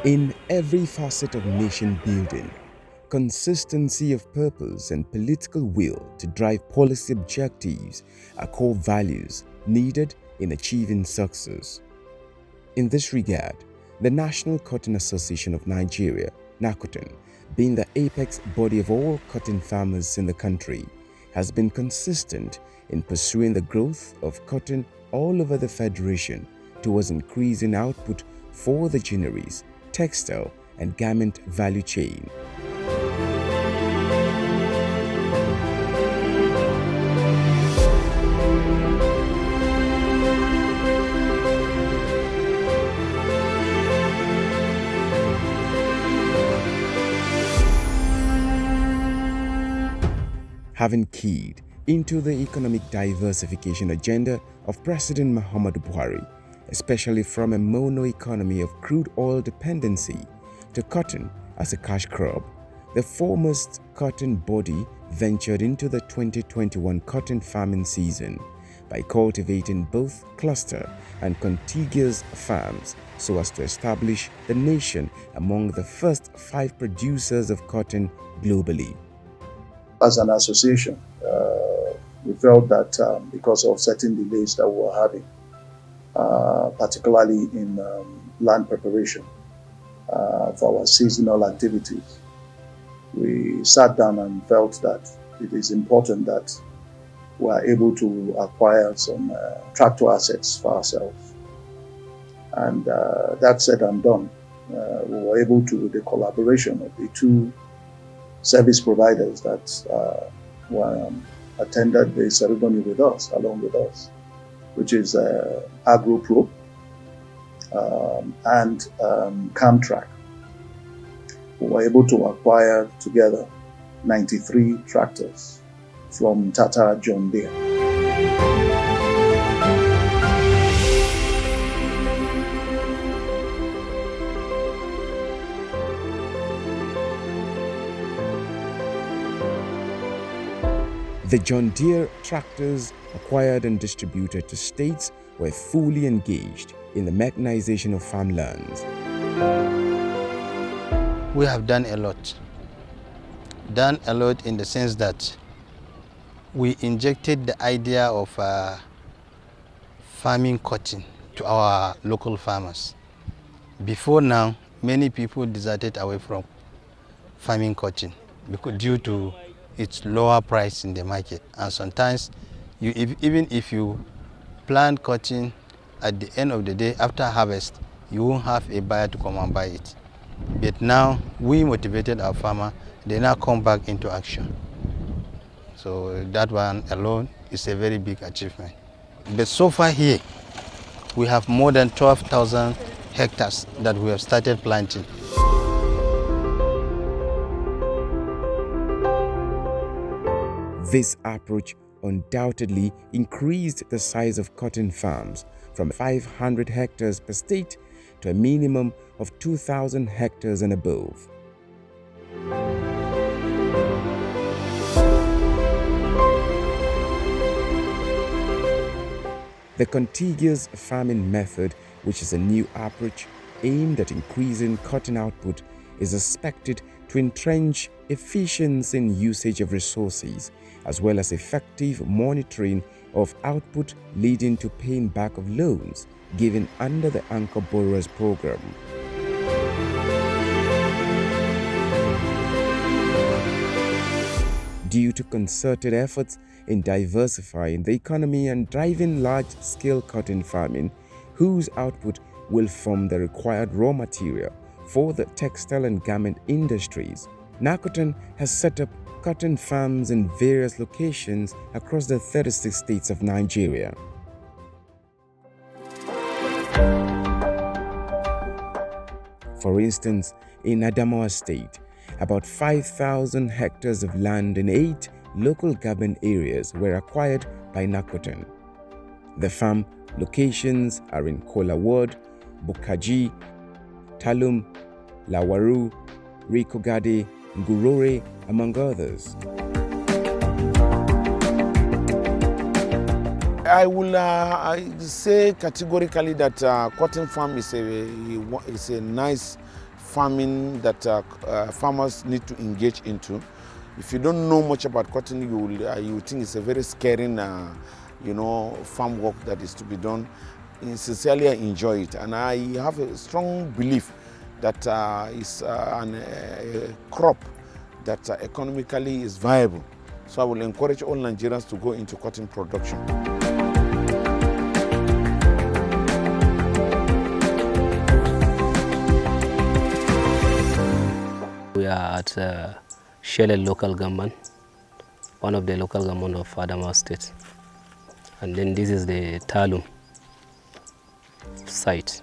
In every facet of nation building, consistency of purpose and political will to drive policy objectives are core values needed in achieving success. In this regard, the National Cotton Association of Nigeria, Nacotan, being the apex body of all cotton farmers in the country, has been consistent in pursuing the growth of cotton all over the Federation towards increasing output for the ginneries, textile and garment value chain. Having keyed into the economic diversification agenda of President Muhammadu Buhari, especially from a mono economy of crude oil dependency to cotton as a cash crop, the foremost cotton body ventured into the 2021 cotton farming season by cultivating both cluster and contiguous farms so as to establish the nation among the first 5 producers of cotton globally. As an association, we felt that because of certain delays that we were having, particularly in land preparation for our seasonal activities, we sat down and felt that it is important that we are able to acquire some tractor assets for ourselves. And that said and done, we were able to, with the collaboration of the 2 service providers that attended the ceremony with us, along with us, which is AgroPro and Camtrack. We were able to acquire together 93 tractors from Tata John Deere. The John Deere tractors acquired and distributed to states were fully engaged in the mechanization of farmlands. We have done a lot. Done a lot in the sense that we injected the idea of farming cotton to our local farmers. Before now, many people deserted away from farming cotton due to its lower price in the market, and sometimes even if you plant cotton, at the end of the day after harvest you won't have a buyer to come and buy it. But now we motivated our farmer, they now come back into action. So that one alone is a very big achievement. But so far here we have more than 12,000 hectares that we have started planting. This approach undoubtedly increased the size of cotton farms from 500 hectares per state to a minimum of 2,000 hectares and above. The contiguous farming method, which is a new approach aimed at increasing cotton output, is expected to entrench efficiency in usage of resources, as well as effective monitoring of output, leading to paying back of loans given under the Anchor Borrowers Program. Due to concerted efforts in diversifying the economy and driving large-scale cotton farming, whose output will form the required raw material for the textile and garment industries, Nacotan has set up cotton farms in various locations across the 36 states of Nigeria. For instance, in ADAMAWA State, about 5,000 hectares of land in 8 local government areas were acquired by Nacotan. The farm locations are in Kola Ward, Bukaji, Talum, Lawaru, Rikogade, Ngurore, among others. I will say categorically that cotton farm is a nice farming that farmers need to engage into. If you don't know much about cotton, you will think it's a very scaring, farm work that is to be done. Sincerely, I enjoy it, and I have a strong belief that it's a crop that economically is viable. So I will encourage all Nigerians to go into cotton production. We are at Shele local government, one of the local government of Adamawa State. And then this is the Talum site.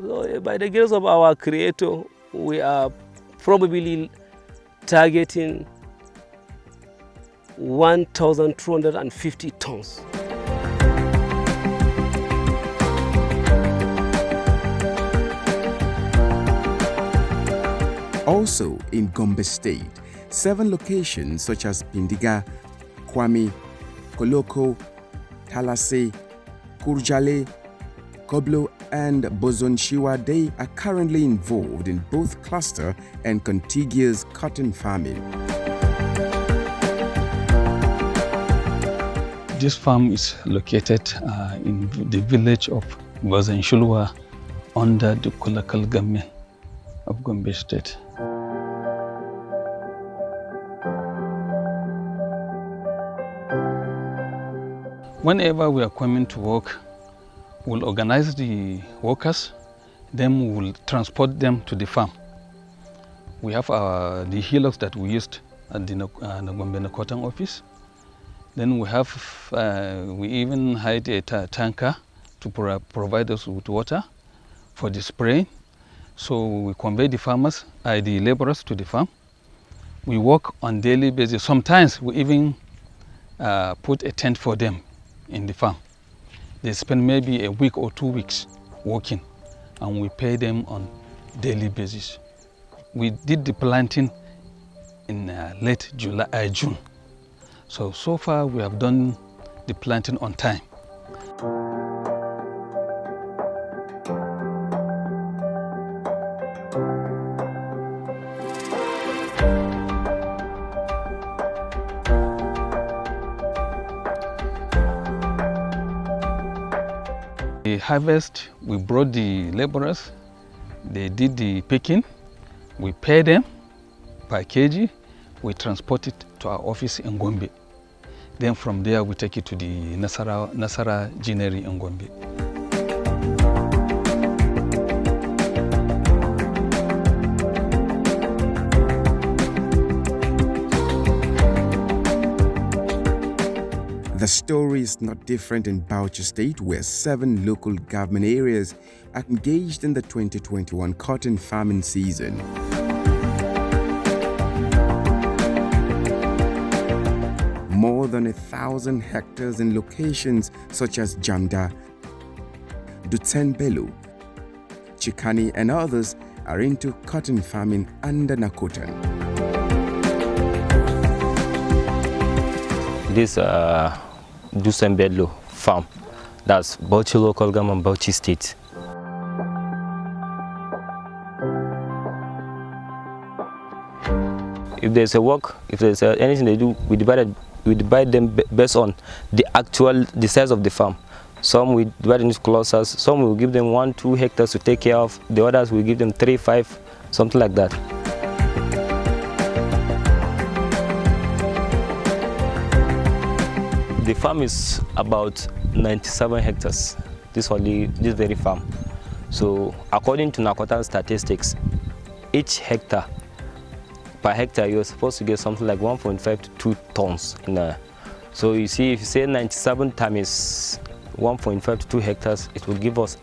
So by the grace of our Creator, we are probably targeting 1,250 tons. Also in Gombe State, 7 locations such as Pindiga, Kwame, Koloko, Talase, Kurjale, Koblo and Bozonshiwade are currently involved in both cluster and contiguous cotton farming. This farm is located in the village of Bozonshilwa under the local government of Gombe State. Whenever we are coming to work, we'll organize the workers, then we'll transport them to the farm. We have the hillocks that we used at the GOMBE Nacotan office. Then we even hired a tanker to provide us with water for the spraying. So we convey the laborers to the farm. We work on daily basis. Sometimes we even put a tent for them in the farm. They spend maybe a week or 2 weeks working, and we pay them on daily basis. We did the planting in late June. So far we have done the planting on time. The harvest, we brought the laborers, they did the picking, we pay them per kg, we transport it to our office in Gombe. Then from there we take it to the Nasara Ginnery in Gombe. The story is not different in Bauchi State, where 7 local government areas are engaged in the 2021 cotton farming season. More than 1,000 hectares in locations such as Jamda, Dutsenbelu, Chikani and others are into cotton farming under Nacotan. This Dutsenbelu farm, that's Bauchi local government, Bauchi State. If there's a work, if there's anything they do, we divide them based on the size of the farm. Some we divide into clusters, some we will give them 1-2 hectares to take care of, the others we give them 3-5, something like that. The farm is about 97 hectares, this very farm. So according to Nacotan statistics, each hectare, per hectare you're supposed to get something like 1.5 to 2 tons in a. So you see, if you say 97 times 1.5 to 2 hectares, it will give us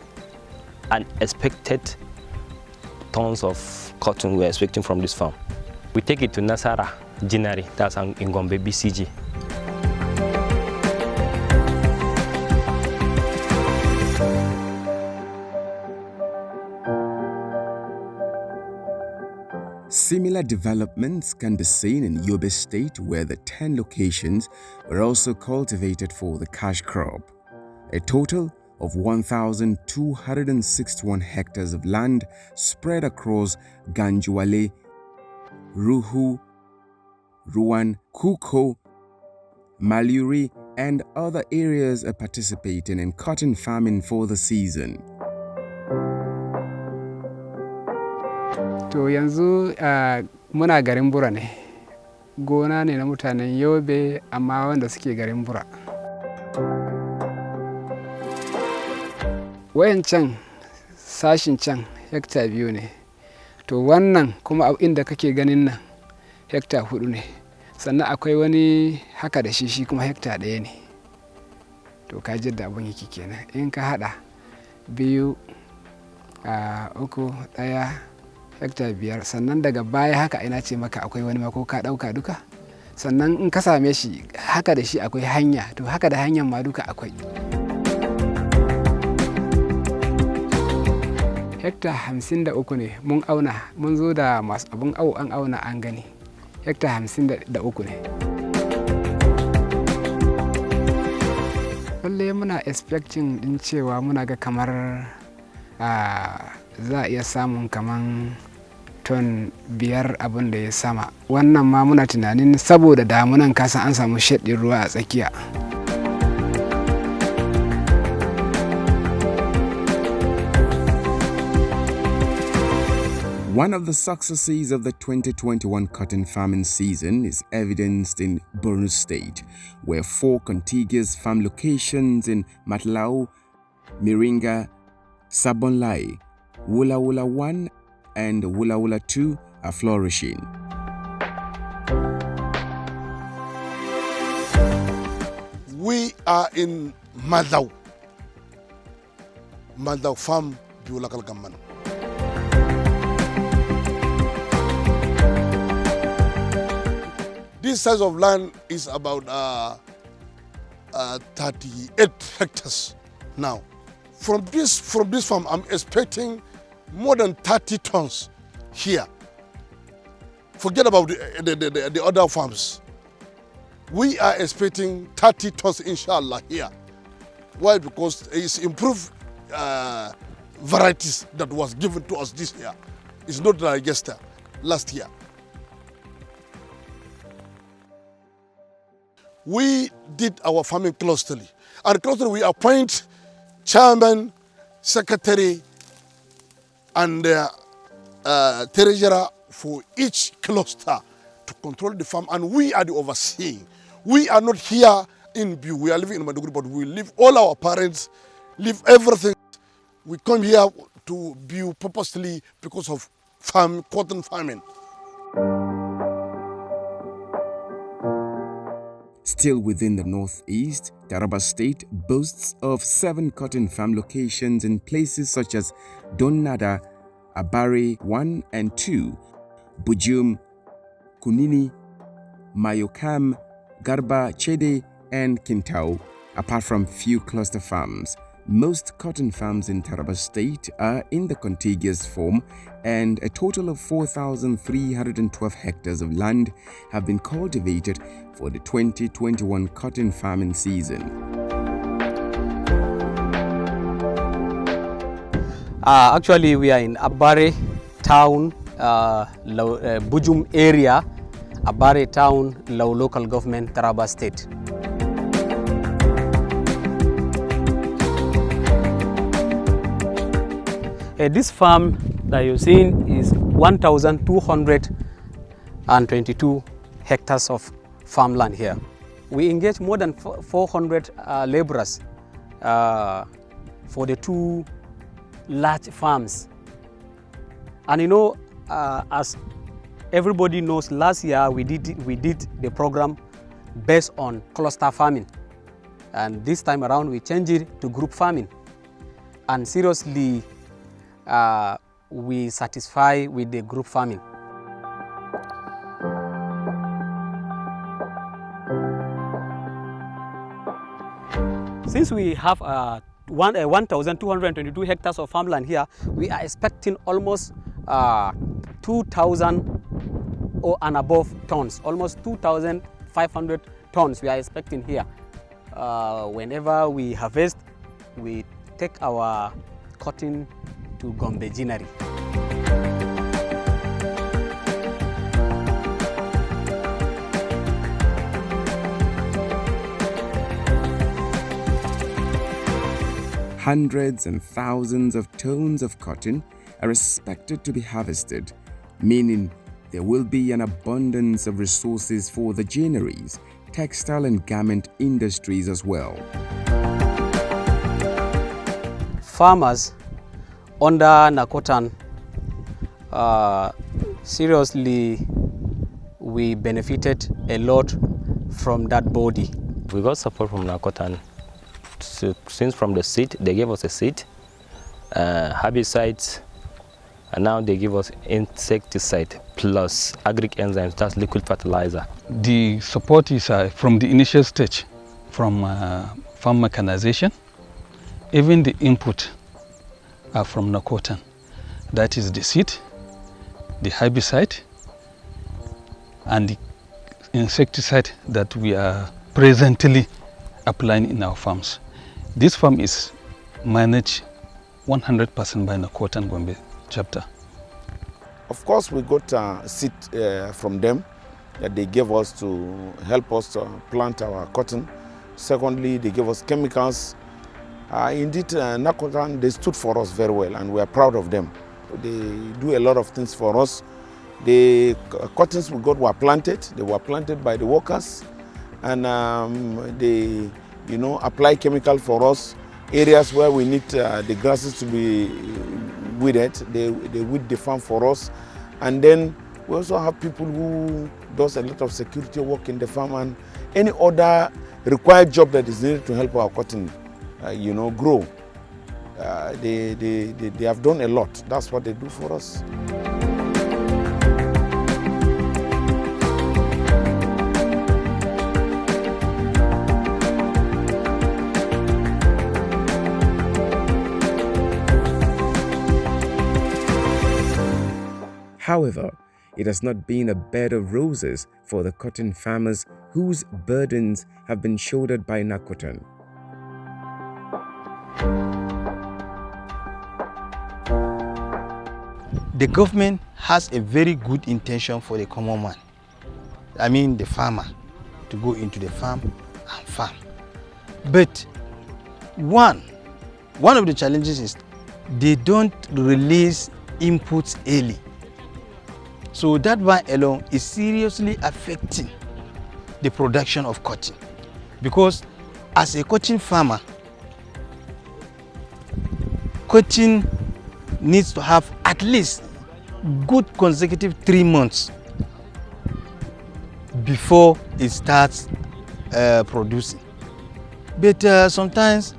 an expected tons of cotton we're expecting from this farm. We take it to Nasara Ginnery, that's in Gombe BCG. Similar developments can be seen in YOBE State, where the 10 locations were also cultivated for the cash crop. A total of 1,261 hectares of land spread across Ganjuale, Ruhu, Ruan, Kuko, Maluri, and other areas are participating in cotton farming for the season. To yanzu muna garin Bura ne. Gona ne na mutanen Yobe amma wanda suke garin Bura. Wayancan sashin can hekta 2 ne. To wannan kuma inda kake ganin nan hekta 4 ne. Sannan akwai wani haka da shi kuma hekta 1 ne. To ka ji da abun yake kenan. In ka hada 2 3 1 hekta 5 sannan daga baya haka ina ce maka akwai wani mako ka dauka duka. Sannan in ka same shi haka da shi akwai hanya. To haka da hanyar ma duka akwai. Hekta 53 ne mun auna, mun zo da masu abun au an auna an gani. Hekta 53 ne. Lalle muna expecting din cewa muna ga kamar za a iya samun kaman ton 5 abin da ya sama. Wannan ma muna tunanin saboda damunan kasan an samu sheddin ruwa a tsakiya. One of the successes of the 2021 cotton farming season is evidenced in Borno State, where 4 contiguous farm locations in Matlau, Miringa, Sabonlai, Wula Wula 1 and Wula Wula 2 are flourishing. We are in Matlau farm, local government. This size of land is about 38 hectares now. From this farm, I'm expecting more than 30 tons here. Forget about the other farms. We are expecting 30 tons, inshallah, here. Why? Because it's improved varieties that was given to us this year. It's not like last year. We did our farming clusterly. And clusterly, we appoint chairman, secretary, and treasurer for each cluster to control the farm. And we are the overseeing. We are not here in Biu. We are living in Maduguri, but we leave all our parents, leave everything. We come here to Biu purposely because of cotton farming. Still within the northeast, Taraba State boasts of 7 cotton farm locations in places such as Donnada, Abare 1 and 2, Bujum, Kunini, Mayokam, Garba, Chede and Kintau, apart from few cluster farms. Most cotton farms in Taraba State are in the contiguous form, and a total of 4,312 hectares of land have been cultivated for the 2021 cotton farming season. Actually, we are in Abare town, Bujum area, Abare town, local government, Taraba State. This farm that you're seeing is 1,222 hectares of farmland here. We engage more than 400 laborers for the 2 large farms. And you know, as everybody knows, last year we did the program based on cluster farming. And this time around we changed it to group farming. And seriously, we satisfy with the group farming. Since we have 1,222 hectares of farmland here, we are expecting almost 2,000 or and above tons, almost 2,500 tons we are expecting here. Whenever we harvest, we take our cotton to GOMBE Ginnery. Hundreds and thousands of tons of cotton are expected to be harvested, meaning there will be an abundance of resources for the ginneries, textile and garment industries as well. Farmers under Nacotan, seriously, we benefited a lot from that body. We got support from Nacotan. Since from the seed, they gave us a seed, herbicides, and now they give us insecticide plus agric enzymes, that's liquid fertilizer. The support is from the initial stage, from farm mechanization. Even the input are from Nacotan. That is the seed, the herbicide, and the insecticide that we are presently applying in our farms. This farm is managed 100% by Nacotan Gombe chapter. Of course, we got a seed from them that they gave us to help us to plant our cotton. Secondly, they gave us chemicals. Indeed, Nacotan, they stood for us very well, and we are proud of them. They do a lot of things for us. The cottons we got were planted. They were planted by the workers, and they, apply chemical for us. Areas where we need the grasses to be weeded, they weed the farm for us. And then we also have people who does a lot of security work in the farm and any other required job that is needed to help our cotton, grow. They have done a lot. That's what they do for us. However, it has not been a bed of roses for the cotton farmers whose burdens have been shouldered by Nacotan. The government has a very good intention for the common man. I mean the farmer, to go into the farm and farm. But one of the challenges is they don't release inputs early. So that one alone is seriously affecting the production of cotton. Because as a cotton farmer, cotton needs to have at least good consecutive 3 months before it starts producing. But sometimes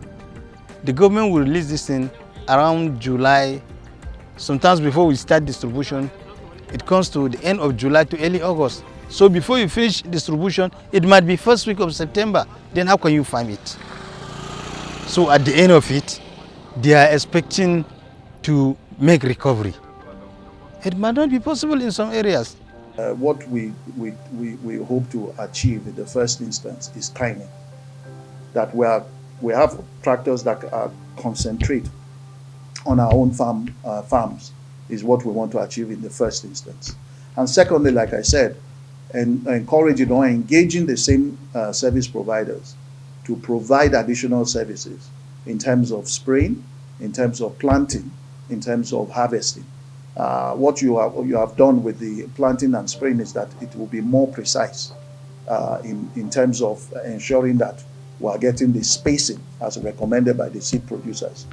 the government will release this thing around July. Sometimes before we start distribution, it comes to the end of July to early August. So before you finish distribution, it might be first week of September. Then how can you farm it? So at the end of it, they are expecting to make recovery. It might not be possible in some areas. What we hope to achieve in the first instance is timing. That we have tractors that concentrate on our own farms is what we want to achieve in the first instance. And secondly, like I said, encouraging or engaging the same service providers to provide additional services in terms of spraying, in terms of planting, in terms of harvesting. What you have done with the planting and spraying is that it will be more precise in terms of ensuring that we are getting the spacing as recommended by the seed producers.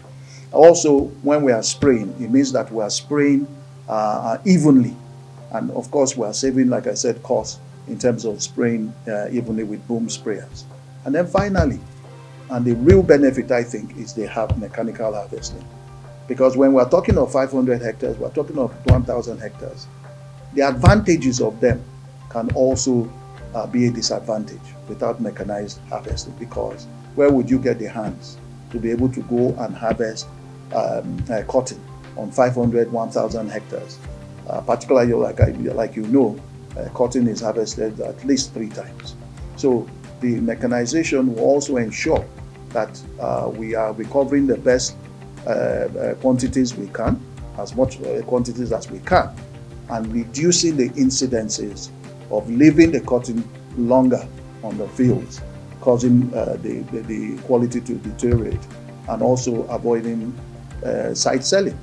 Also, when we are spraying, it means that we are spraying evenly. And of course, we are saving, like I said, costs in terms of spraying evenly with boom sprayers. And then finally, and the real benefit, I think, is they have mechanical harvesting. Because when we're talking of 500 hectares, we're talking of 1,000 hectares. The advantages of them can also be a disadvantage without mechanized harvesting, because where would you get the hands to be able to go and harvest cotton on 500, 1,000 hectares? Particularly, cotton is harvested at least 3 times. So the mechanization will also ensure that we are recovering the best quantities we can, as much quantities as we can, and reducing the incidences of leaving the cotton longer on the fields, causing the quality to deteriorate, and also avoiding side selling.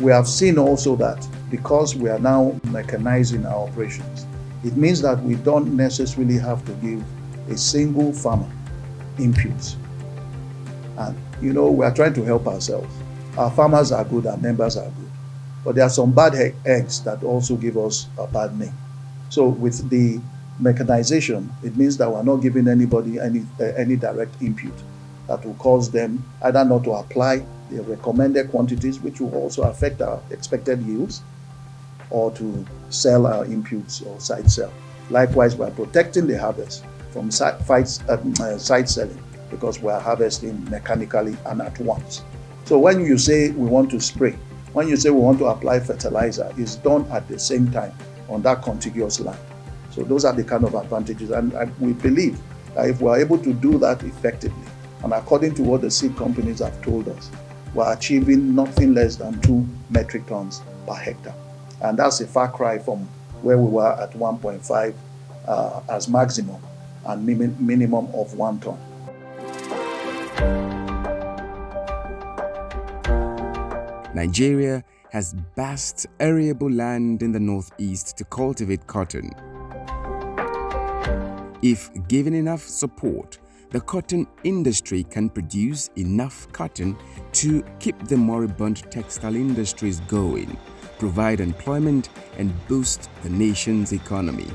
We have seen also that because we are now mechanizing our operations, it means that we don't necessarily have to give a single farmer inputs. And we are trying to help ourselves. Our farmers are good, our members are good, but there are some bad eggs that also give us a bad name. So with the mechanization, it means that we're not giving anybody any direct input that will cause them either not to apply the recommended quantities, which will also affect our expected yields, or to sell our inputs or side sell. Likewise, we're protecting the harvest from side selling, because we're harvesting mechanically and at once. So when you say we want to spray, when you say we want to apply fertilizer, it's done at the same time on that contiguous land. So those are the kind of advantages, and we believe that if we're able to do that effectively, and according to what the seed companies have told us, we're achieving nothing less than 2 metric tons per hectare. And that's a far cry from where we were at 1.5 as maximum, and minimum of 1 ton. Nigeria has vast arable land in the northeast to cultivate cotton. If given enough support, the cotton industry can produce enough cotton to keep the moribund textile industries going, provide employment, and boost the nation's economy.